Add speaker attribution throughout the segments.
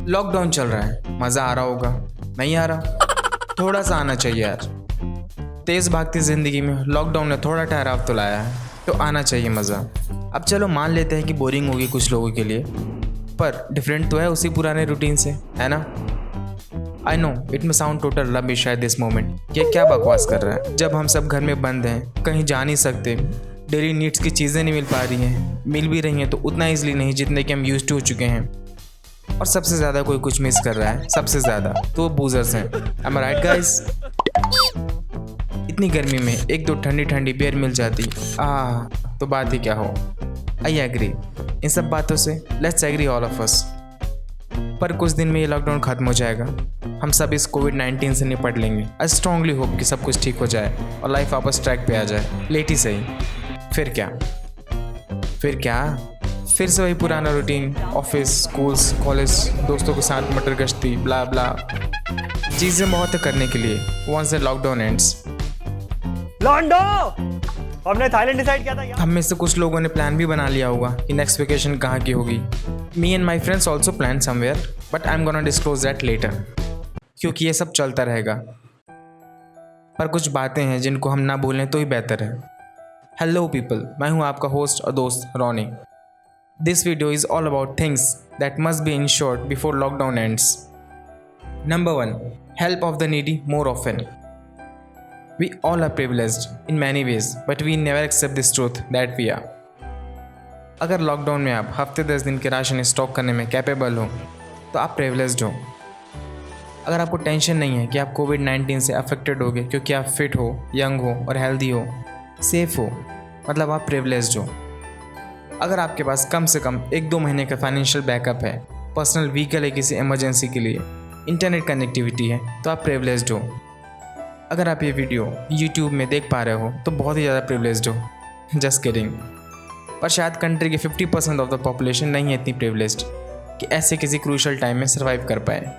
Speaker 1: Lockdown चल रहा है, मज़ा आ रहा होगा, नहीं आ रहा? थोड़ा सा आना चाहिए यार। तेज़ भागती ज़िंदगी में लॉकडाउन ने थोड़ा ठहराव तो लाया है, तो आना चाहिए मज़ा। अब चलो मान लेते हैं कि बोरिंग होगी कुछ लोगों के लिए, पर डिफरेंट तो है उसी पुराने रूटीन से, है ना? आई नो इट में साउंड टोटल रबिश है दिस मोमेंट। ये क्या बकवास कर रहा है? जब हम सब घर में बंद हैं, कहीं जा नहीं सकते, डेली नीड्स की चीज़ें नहीं मिल पा रही हैं, मिल भी रही हैं तो उतना ईजिली नहीं जितने कि हम यूज्ड टू हो चुके हैं। और सबसे ज़्यादा कोई कुछ मिस कर रहा है, सबसे ज़्यादा तो वो बूजर्स हैं। एम आई राइट गाइस? इतनी गर्मी में एक दो ठंडी ठंडी बियर मिल जाती तो बात ही क्या हो। आई एग्री इन सब बातों से, let's agree all of us. पर कुछ दिन में ये लॉकडाउन खत्म हो जाएगा, हम सब इस कोविड-19 से निपट लेंगे। आई स्ट्रांगली होप कि सब कुछ ठीक हो जाए और लाइफ वापस ट्रैक पे आ जाए, लेट ही सही। फिर क्या फिर से वही पुराना रूटीन, ऑफिस, स्कूल्स, कॉलेज, दोस्तों के साथ मटर गश्ती, ब्ला ब्ला। चीज़ें बहुत है करने के लिए वंस द लॉकडाउन एंड्स।
Speaker 2: लॉन्डो, हमने थाईलैंड डिसाइड किया था क्या?
Speaker 1: हम में से कुछ लोगों ने प्लान भी बना लिया होगा कि नेक्स्ट वेकेशन कहाँ की होगी। Me and my friends also plan somewhere, but I am gonna disclose that later, क्योंकि ये सब चलता रहेगा। पर कुछ बातें हैं जिनको हम ना भूलें तो ही बेहतर है। हेलो पीपल, मैं हूँ आपका होस्ट और दोस्त Ronnie. This video is all about things that must be insured before lockdown ends. Number 1, help of the needy more often. We all are privileged in many ways, but we never accept this truth that we are. अगर lockdown में आप हफ्ते 10 दिन के ration stock करने में capable हो तो आप प्रिविलेज्ड हो। अगर आपको टेंशन नहीं है कि आप कोविड-19 से अफेक्टेड होगे क्योंकि आप फिट हो, यंग हो और हेल्दी हो, सेफ हो, मतलब आप प्रिविलेज्ड हो। अगर आपके पास कम से कम 1-2 महीने का फाइनेंशियल बैकअप है, पर्सनल व्हीकल है किसी इमरजेंसी के लिए, इंटरनेट कनेक्टिविटी है, तो आप प्रिविलेज्ड हो। अगर आप ये वीडियो YouTube में देख पा रहे हो तो बहुत ही ज़्यादा प्रिविलेज्ड हो। Just kidding. पर शायद कंट्री के 50% ऑफ द पॉपुलेशन नहीं है इतनी प्रिविलेज्ड कि ऐसे किसी क्रूशल टाइम में सर्वाइव कर पाए।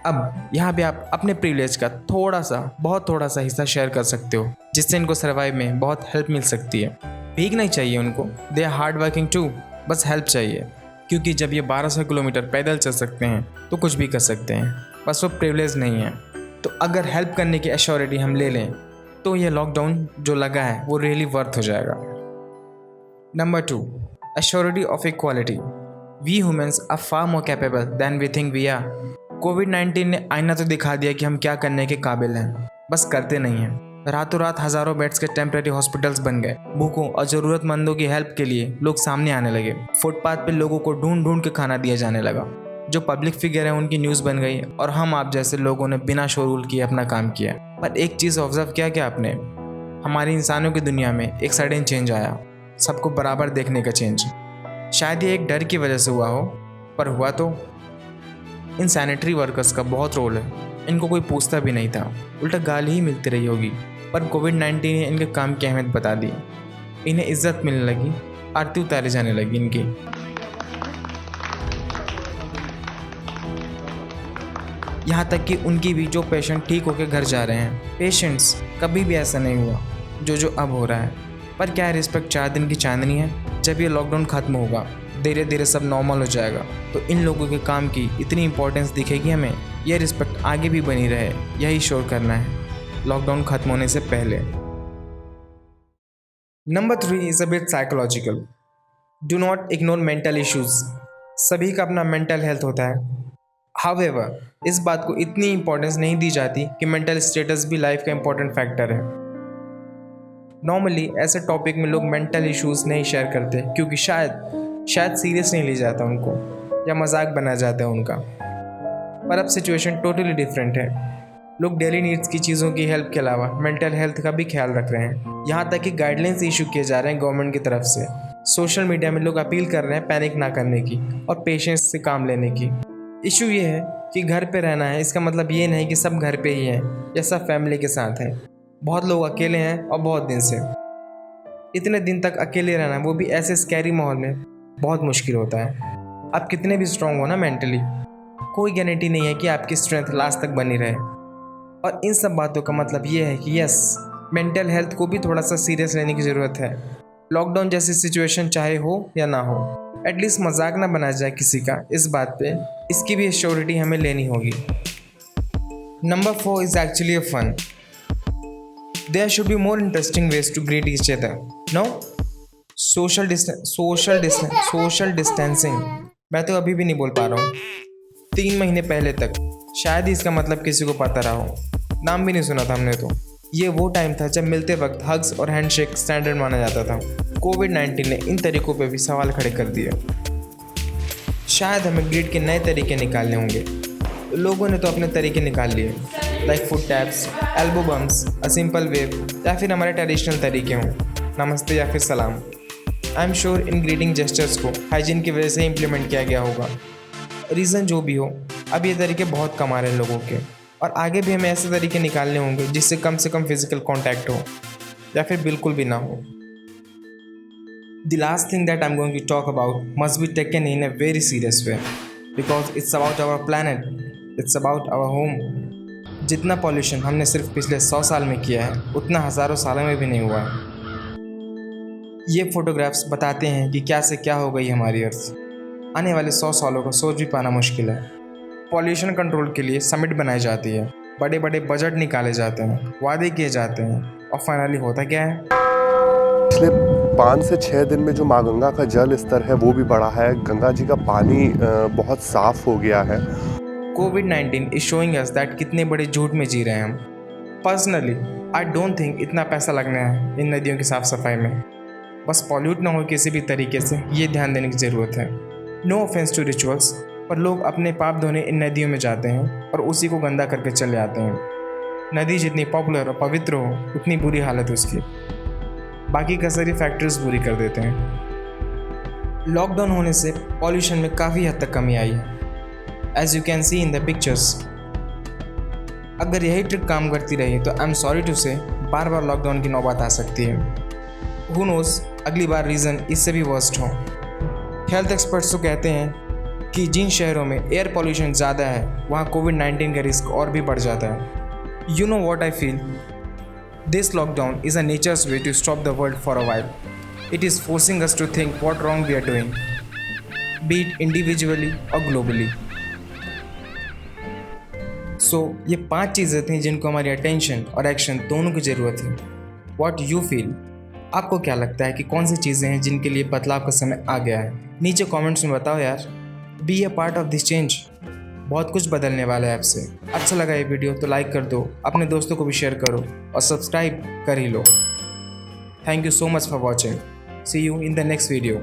Speaker 1: अब यहाँ पे आप अपने प्रिविलेज का बहुत थोड़ा सा हिस्सा शेयर कर सकते हो, जिससे इनको सर्वाइव में बहुत हेल्प मिल सकती है। भीख नहीं चाहिए उनको, they are hard working too, बस हेल्प चाहिए। क्योंकि जब ये 1200 किलोमीटर पैदल चल सकते हैं तो कुछ भी कर सकते हैं, बस वो प्रिविलेज नहीं है। तो अगर हेल्प करने की एश्योरिटी हम ले लें तो ये लॉकडाउन जो लगा है वो रियली वर्थ हो जाएगा। Number 2, assurity of equality. We humans are far more capable than we think we are. कोविड-19 ने आईना तो दिखा दिया कि हम क्या करने के काबिल हैं, बस करते नहीं हैं। रातों रात हज़ारों बेड्स के टेम्परेरी हॉस्पिटल्स बन गए। भूखों और ज़रूरतमंदों की हेल्प के लिए लोग सामने आने लगे। फुटपाथ पे लोगों को ढूंढ ढूंढ के खाना दिया जाने लगा। जो पब्लिक फिगर है उनकी न्यूज़ बन गई और हम आप जैसे लोगों ने बिना शोरूल किए अपना काम किया। पर एक चीज़ ऑब्जर्व किया क्या आपने? हमारी इंसानों की दुनिया में एक सडन चेंज आया, सबको बराबर देखने का चेंज। शायद ये एक डर की वजह से हुआ हो, पर हुआ तो। इन सैनिटरी वर्कर्स का बहुत रोल है, इनको कोई पूछता भी नहीं था, उल्टा गाली ही मिलती रही होगी। पर कोविड-19 ने इनके काम की अहमियत बता दी, इन्हें इज्जत मिलने लगी, आरती उतारी जाने लगी इनकी। यहाँ तक कि उनकी भी जो पेशेंट ठीक होकर घर जा रहे हैं। पेशेंट्स कभी भी ऐसा नहीं हुआ जो अब हो रहा है। पर क्या है, रिस्पेक्ट 4 दिन की चांदनी है। जब ये लॉकडाउन ख़त्म होगा, धीरे धीरे सब नॉर्मल हो जाएगा, तो इन लोगों के काम की इतनी इंपॉर्टेंस दिखेगी हमें। यह रिस्पेक्ट आगे भी बनी रहे, यही श्योर करना है लॉकडाउन ख़त्म होने से पहले। Number 3 is a bit psychological. Do not ignore mental issues. सभी का अपना मेंटल हेल्थ होता है। हाउएवर, इस बात को इतनी इंपॉर्टेंस नहीं दी जाती कि मेंटल स्टेटस भी लाइफ का इंपॉर्टेंट फैक्टर है। नॉर्मली ऐसे टॉपिक में लोग मेंटल इश्यूज़ नहीं शेयर करते क्योंकि शायद सीरियस नहीं लिया जाता उनको, या मजाक बना जाता है उनका। पर अब सिचुएशन टोटली डिफरेंट है। लोग डेली नीड्स की चीज़ों की हेल्प के अलावा मेंटल हेल्थ का भी ख्याल रख रहे हैं। यहाँ तक कि गाइडलाइंस इशू किए जा रहे हैं गवर्नमेंट की तरफ से। सोशल मीडिया में लोग अपील कर रहे हैं पैनिक ना करने की और पेशेंस से काम लेने की। इशू ये है कि घर पे रहना है, इसका मतलब ये नहीं कि सब घर पे ही हैं या सब फैमिली के साथ हैं। बहुत लोग अकेले हैं और बहुत दिन से। इतने दिन तक अकेले रहना, वो भी ऐसे स्कैरी माहौल में, बहुत मुश्किल होता है। आप कितने भी स्ट्रांग हो ना मेंटली, कोई गारंटी नहीं है कि आपकी स्ट्रेंथ लास्ट तक बनी रहे। और इन सब बातों का मतलब ये है कि यस, मेंटल हेल्थ को भी थोड़ा सा सीरियस लेने की ज़रूरत है। लॉकडाउन जैसी सिचुएशन चाहे हो या ना हो, एटलीस्ट मजाक ना बनाया जाए किसी का इस बात पे, इसकी भी एश्योरिटी हमें लेनी होगी। Number 4 is actually a fun. There should be more interesting ways to greet each other. No social distancing, मैं तो अभी भी नहीं बोल पा रहा हूँ। 3 महीने पहले तक शायद ही इसका मतलब किसी को पता रहा हो, नाम भी नहीं सुना था हमने तो। ये वो टाइम था जब मिलते वक्त हग्स और हैंडशेक स्टैंडर्ड माना जाता था। कोविड-19 ने इन तरीकों पे भी सवाल खड़े कर दिए। शायद हमें ग्रीट के नए तरीके निकालने होंगे। लोगों ने तो अपने तरीके निकाल लिए, like foot taps, elbow bumps, a simple wave, या फिर हमारे ट्रेडिशनल तरीके हों, नमस्ते या फिर सलाम। I am sure in greeting gestures को हाइजीन की वजह से इम्प्लीमेंट किया गया होगा। रीज़न जो भी हो, अब ये तरीके बहुत कम आ रहे हैं लोगों के, और आगे भी हमें ऐसे तरीके निकालने होंगे जिससे कम से कम फिजिकल कांटेक्ट हो या फिर बिल्कुल भी ना हो। The last thing that I am going to talk about must be taken in a very serious way, because it's about our planet, it's about our home. जितना पॉल्यूशन हमने सिर्फ पिछले 100 साल में किया है, उतना हज़ारों सालों में भी नहीं हुआ है। ये फोटोग्राफ्स बताते हैं कि क्या से क्या हो गई हमारी अर्थ। आने वाले 100 सालों का सोच भी पाना मुश्किल है। पॉल्यूशन कंट्रोल के लिए समिट बनाई जाती है, बड़े बड़े बजट निकाले जाते हैं, वादे किए जाते हैं, और फाइनली होता क्या है?
Speaker 3: पिछले 5 से 6 दिन में जो माँ गंगा का जल स्तर है वो भी बढ़ा है। गंगा जी का पानी बहुत साफ हो गया है।
Speaker 1: कोविड-19 इज शोइंग अस दैट कितने बड़े झूठ में जी रहे हैं हम। पर्सनली आई डोंट थिंक इतना पैसा लगना है इन नदियों की साफ सफाई में। बस पॉल्यूट ना हो किसी भी तरीके से, ये ध्यान देने की ज़रूरत है। नो ऑफेंस टू रिचुअल्स, पर लोग अपने पाप धोने इन नदियों में जाते हैं और उसी को गंदा करके चले आते हैं। नदी जितनी पॉपुलर और पवित्र हो, उतनी बुरी हालत उसकी। बाकी का सारी फैक्टर्स बुरी कर देते हैं। लॉकडाउन होने से पॉल्यूशन में काफ़ी हद तक कमी आई है, as you can see in the pictures. अगर यही ट्रिक काम करती रही तो आई एम सॉरी टू से बार बार लॉकडाउन की नौबत आ सकती है। हु नोज़, अगली बार रीज़न इससे भी वर्स्ट हो। हेल्थ एक्सपर्ट्स तो कहते हैं कि जिन शहरों में एयर पॉल्यूशन ज़्यादा है, वहाँ कोविड-19 का रिस्क और भी बढ़ जाता है। You know what I feel? This lockdown is a nature's way to stop the world for a while. It is forcing us to think what wrong we are doing, be it individually और globally. So ये 5 चीज़ें थी जिनको हमारी attention और action दोनों की ज़रूरत है। What you feel? आपको क्या लगता है कि कौन सी चीज़ें हैं जिनके लिए बदलाव का समय आ गया है? नीचे कमेंट्स में बताओ यार। Be a part of this change. बहुत कुछ बदलने वाला है आपसे। अच्छा लगा ये वीडियो तो लाइक कर दो, अपने दोस्तों को भी शेयर करो और सब्सक्राइब कर ही लो। Thank you so much for watching. See you in the next video.